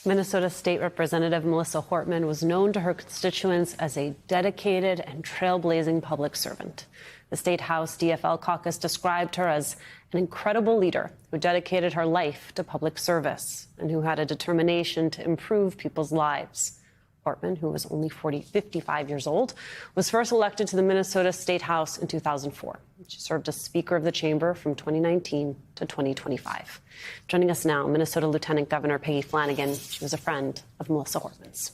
Minnesota State Representative Melissa Hortman was known to her constituents as a dedicated and trailblazing public servant. The State House DFL caucus described her as an incredible leader who dedicated her life to public service and who had a determination to improve people's lives. Hortman, who was only 55 years old, was first elected to the Minnesota State House in 2004. She served as Speaker of the Chamber from 2019 to 2025. Joining us now, Minnesota Lieutenant Governor Peggy Flanagan. She was a friend of Melissa Hortman's.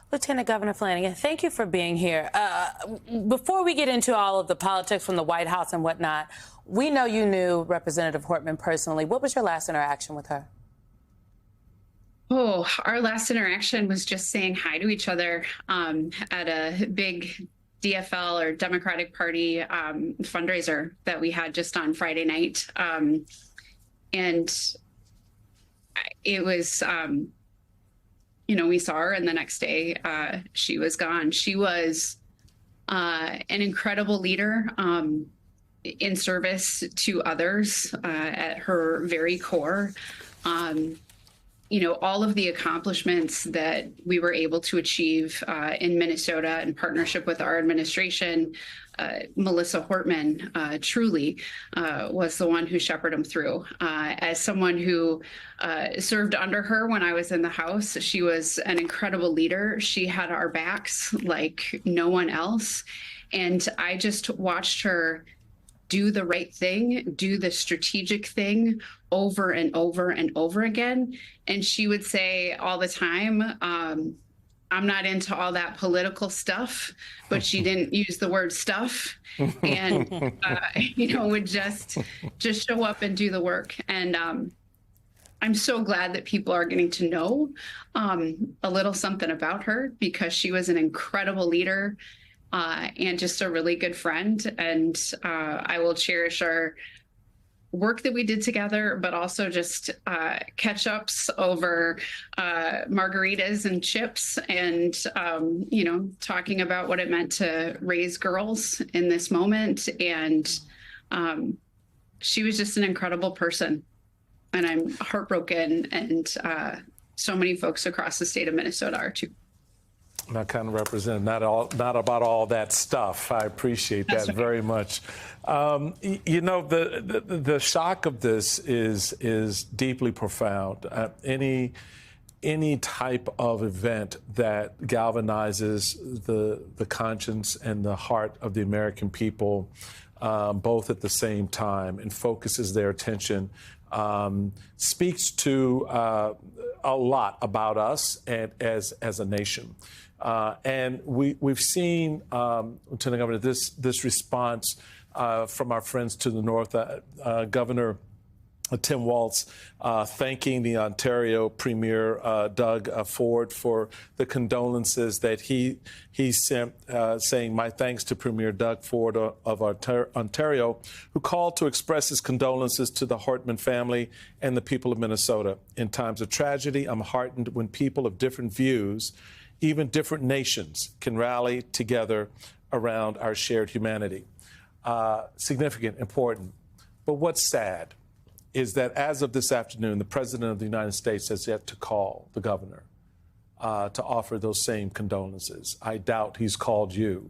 Lieutenant Governor Flanagan, thank you for being here. Before we get into all of the politics from the White House and whatnot, we know you knew Representative Hortman personally. What was your last interaction with her? Oh, our last interaction was just saying hi to each other at a big DFL or Democratic Party fundraiser that we had just on Friday night. And it was, we saw her, and the next day she was gone. She was an incredible leader in service to others at her very core. All of the accomplishments that we were able to achieve in Minnesota in partnership with our administration, Melissa Hortman truly was the one who shepherded them through. As someone who served under her when I was in the House, she was an incredible leader. She had our backs like no one else. And I just watched her do the right thing, do the strategic thing over and over and over again. And she would say all the time, I'm not into all that political stuff, but she didn't use the word stuff, and, would just show up and do the work. And I'm so glad that people are getting to know a little something about her, because she was an incredible leader and just a really good friend. And I will cherish our work that we did together, but also just catch-ups over margaritas and chips and, talking about what it meant to raise girls in this moment. And she was just an incrediable person. And I'm heartbroken, and so many folks across the state of Minnesota are too. Not kind of representative, not about all that stuff. I appreciate that very much. The shock of this is deeply profound. Any type of event that galvanizes the conscience and the heart of the American people, both at the same time, and focuses their attention, speaks to a lot about us and as a nation. And we've seen, Lieutenant Governor, this response from our friends to the north. Governor Tim Walz thanking the Ontario Premier Doug Ford for the condolences that he sent, saying, "My thanks to Premier Doug Ford of Ontario, who called to express his condolences to the Hortman family and the people of Minnesota. In times of tragedy, I'm heartened when people of different views, even different nations, can rally together around our shared humanity." Significant, important. But what's sad is that as of this afternoon, the President of the United States has yet to call the governor to offer those same condolences. I doubt he's called you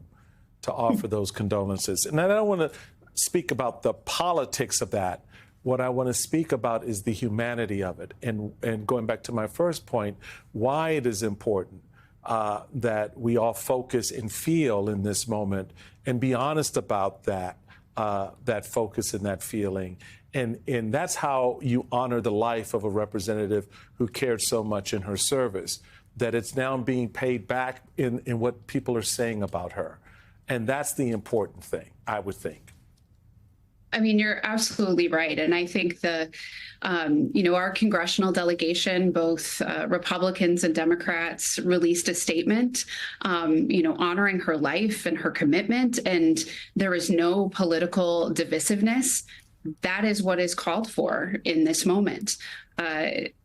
to offer those condolences. And I don't want to speak about the politics of that. What I want to speak about is the humanity of it. And going back to my first point, why it is important that we all focus and feel in this moment and be honest about that focus and that feeling. And that's how you honor the life of a representative who cared so much in her service, that it's now being paid back in what people are saying about her. And that's the important thing, I would think. I mean, you're absolutely right. And I think our congressional delegation, both Republicans and Democrats, released a statement, honoring her life and her commitment. And there is no political divisiveness. That is what is called for in this moment.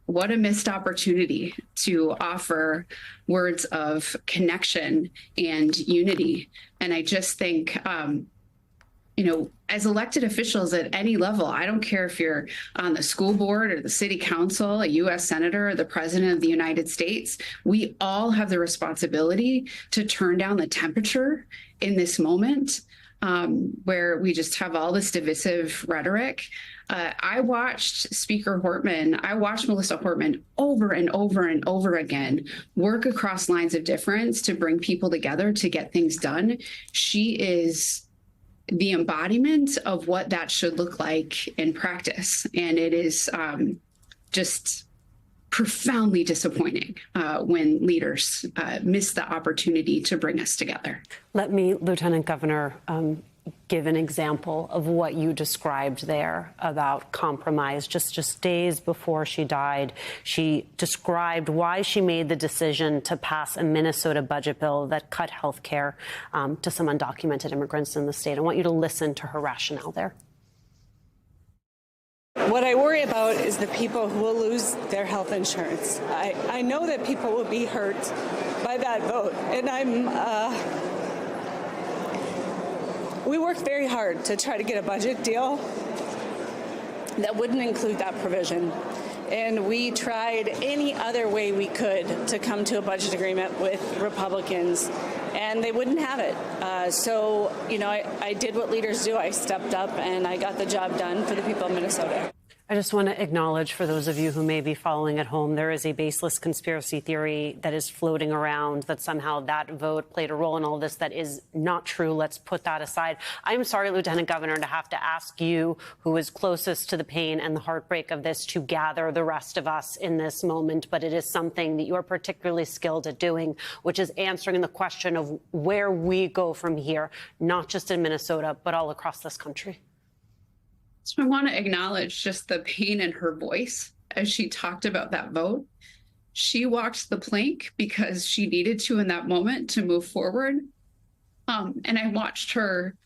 What a missed opportunity to offer words of connection and unity. And I just think, as elected officials at any level, I don't care if you're on the school board or the city council, a U.S. senator, or the president of the United States, we all have the responsibility to turn down the temperature in this moment where we just have all this divisive rhetoric. I watched Melissa Hortman over and over and over again work across lines of difference to bring people together to get things done. She is the embodiment of what that should look like in practice. And it is just profoundly disappointing when leaders miss the opportunity to bring us together. Let me, Lieutenant Governor, give an example of what you described there about compromise. Just days before she died, she described why she made the decision to pass a Minnesota budget bill that cut health care to some undocumented immigrants in the state. I want you to listen to her rationale there. What I worry about is the people who will lose their health insurance. I know that people will be hurt by that vote, and we worked very hard to try to get a budget deal that wouldn't include that provision. And we tried any other way we could to come to a budget agreement with Republicans, and they wouldn't have it. So, I did what leaders do. I stepped up, and I got the job done for the people of Minnesota. I just want to acknowledge, for those of you who may be following at home, there is a baseless conspiracy theory that is floating around that somehow that vote played a role in all this. That is not true. Let's put that aside. I'm sorry, Lieutenant Governor, to have to ask you, who is closest to the pain and the heartbreak of this, to gather the rest of us in this moment. But it is something that you're particularly skilled at doing, which is answering the question of where we go from here, not just in Minnesota, but all across this country. So I want to acknowledge just the pain in her voice as she talked about that vote. She walked the plank because she needed to in that moment to move forward. And I watched her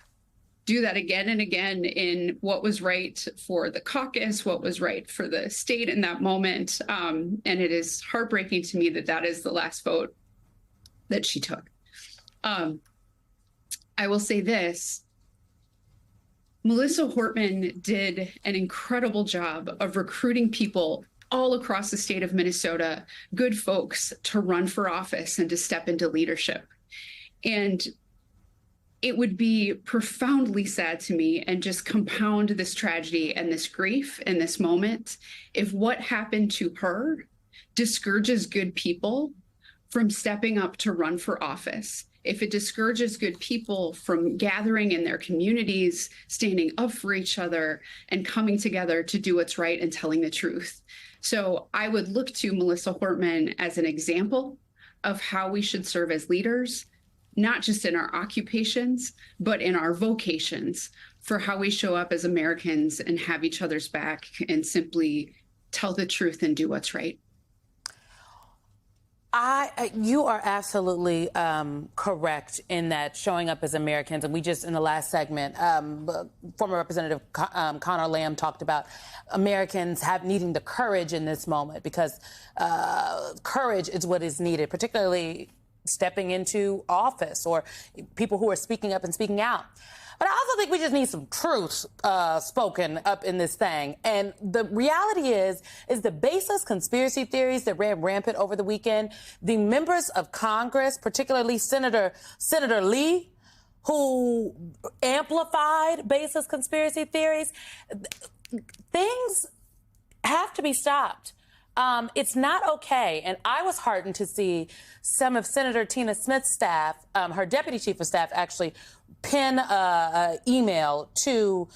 do that again and again in what was right for the caucus, what was right for the state in that moment. And it is heartbreaking to me that that is the last vote that she took. I will say this. Melissa Hortman did an incredible job of recruiting people all across the state of Minnesota, good folks, to run for office and to step into leadership. And it would be profoundly sad to me and just compound this tragedy and this grief in this moment if what happened to her discourages good people from stepping up to run for office. If it discourages good people from gathering in their communities, standing up for each other, and coming together to do what's right and telling the truth. So I would look to Melissa Hortman as an example of how we should serve as leaders, not just in our occupations, but in our vocations, for how we show up as Americans and have each other's back and simply tell the truth and do what's right. You are absolutely correct in that showing up as Americans, and we just, in the last segment, former Representative Connor Lamb talked about Americans needing the courage in this moment, because courage is what is needed, particularly stepping into office or people who are speaking up and speaking out. But I also think we just need some truth spoken up in this thing. And the reality is the baseless conspiracy theories that ran rampant over the weekend, the members of Congress, particularly Senator Lee, who amplified baseless conspiracy theories, things have to be stopped. It's not okay. And I was heartened to see some of Senator Tina Smith's staff, her deputy chief of staff, actually pen an email to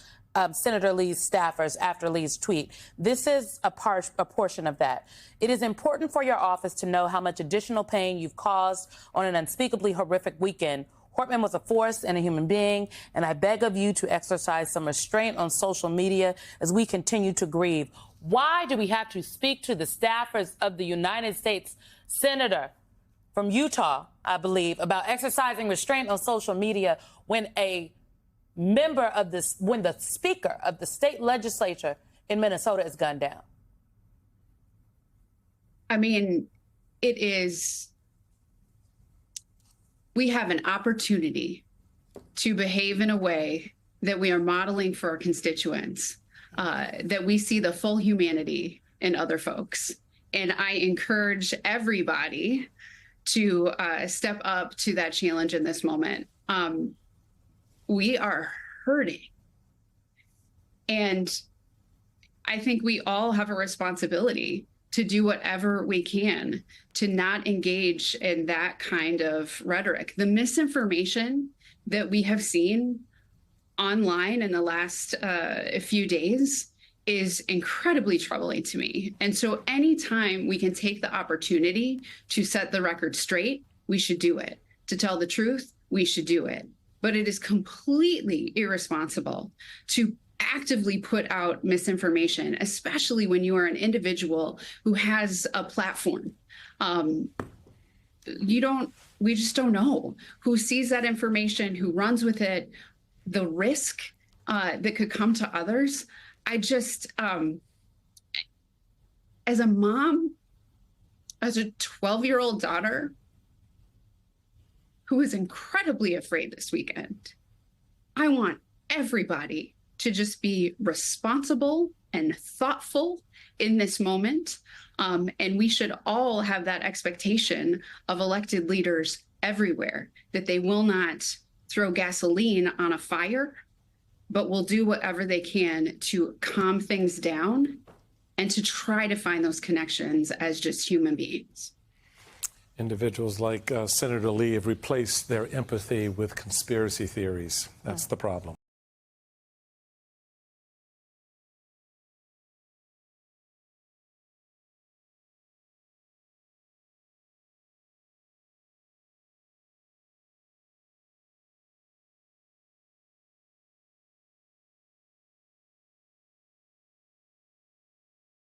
Senator Lee's staffers after Lee's tweet. This is a portion of that. It is important for your office to know how much additional pain you've caused on an unspeakably horrific weekend. Hortman was a force and a human being, and I beg of you to exercise some restraint on social media as we continue to grieve. Why do we have to speak to the staffers of the United States Senator from Utah, I believe, about exercising restraint on social media when the speaker of the state legislature in Minnesota is gunned down? I mean, we have an opportunity to behave in a way that we are modeling for our constituents, that we see the full humanity in other folks. And I encourage everybody to step up to that challenge in this moment. We are hurting. And I think we all have a responsibility to do whatever we can to not engage in that kind of rhetoric. The misinformation that we have seen online in the last few days is incredibly troubling to me. And so anytime we can take the opportunity to set the record straight, we should do it. To tell the truth, we should do it. But it is completely irresponsible to actively put out misinformation, especially when you are an individual who has a platform. We just don't know who sees that information, who runs with it, the risk that could come to others. I just, as a mom, as a 12-year-old daughter who was incredibly afraid this weekend, I want everybody to just be responsible and thoughtful in this moment. And we should all have that expectation of elected leaders everywhere, that they will not throw gasoline on a fire, but will do whatever they can to calm things down and to try to find those connections as just human beings. Individuals like Senator Lee have replaced their empathy with conspiracy theories. That's the problem.